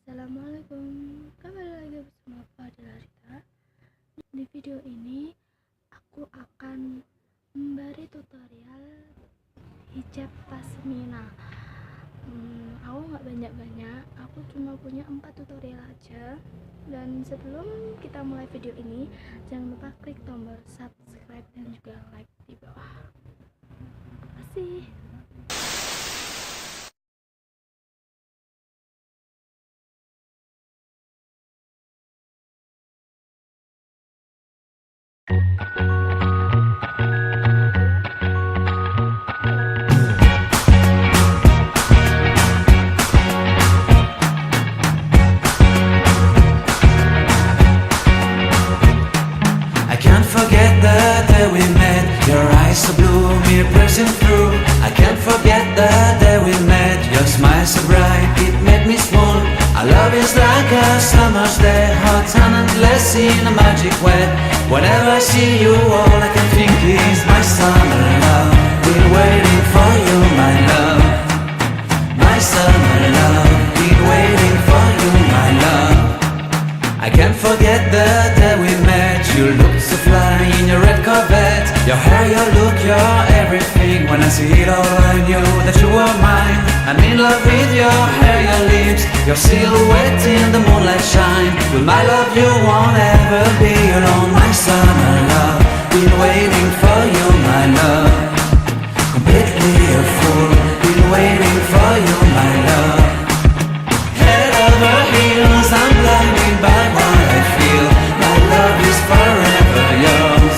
Assalamualaikum, kembali lagi bersama FadhilahDita. Di video ini aku akan memberi tutorial hijab Pasmina. Aku nggak banyak-banyak, aku cuma punya 4 tutorial aja. Dan sebelum kita mulai video ini, jangan lupa klik tombol subscribe dan juga like di bawah. Terima kasih. I can't forget the day we met. Your eyes so blue, me piercing through. I can't forget the day we met. Your smile so bright, it made me swoon. Our love is like a summer's day, hot and endless in a magic way. Whenever I see you, all I can think is my summer love. Been waiting for you, my love. My summer love. Been waiting for you, my love. I can't forget the day we met. You looked so fly in your red Corvette. Your hair, your look, your everything. When I see it all, I knew that you were mine. I'm in love with your hair, your lips, your silhouette in the moonlight shine. With my love you won't ever be alone. My summer love, been waiting for you, my love. Completely a fool, been waiting for you, my love. Head over heels, I'm blinded by what I feel. My love is forever yours.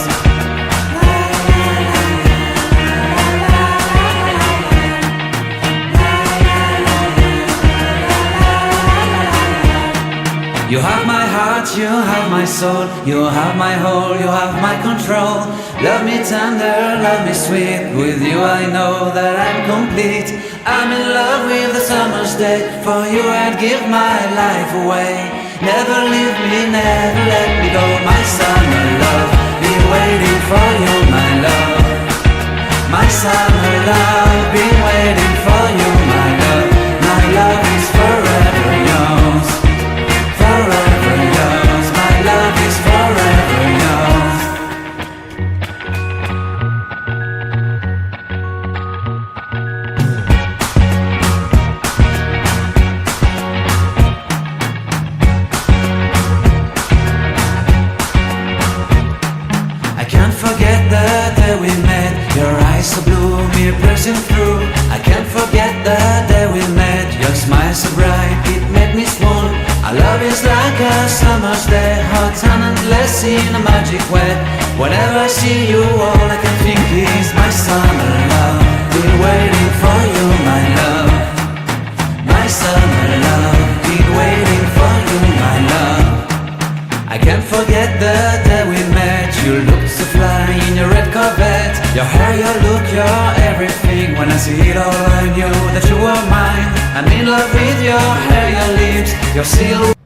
You have my heart, you have my soul, you have my whole, you have my control. Love me tender, love me sweet. With you I know that I'm complete. I'm in love with the summer's day. For you I'd give my life away. Never leave me, never let me go. My summer love, been waiting for you, my love. My summer love, been waiting for you, my love. My love is forever yours. Forever yours, my love is forever yours. I can't forget the day we met. Your eyes so blue, me piercing through. I can't forget the day we met. Your smile so bright, it made me swoon. Our love is like a summer's day, hot and endless in a magic way. Whenever I see you, all I can think is my summer love. Been waiting for you, my love. My summer love. Been waiting for you, my love. I can't forget the day we met. You looked so fly in your red Corvette. Your hair, your look, your everything. When I see it all, I knew that you were mine. I'm in love with your hair, your lips, your silhouette.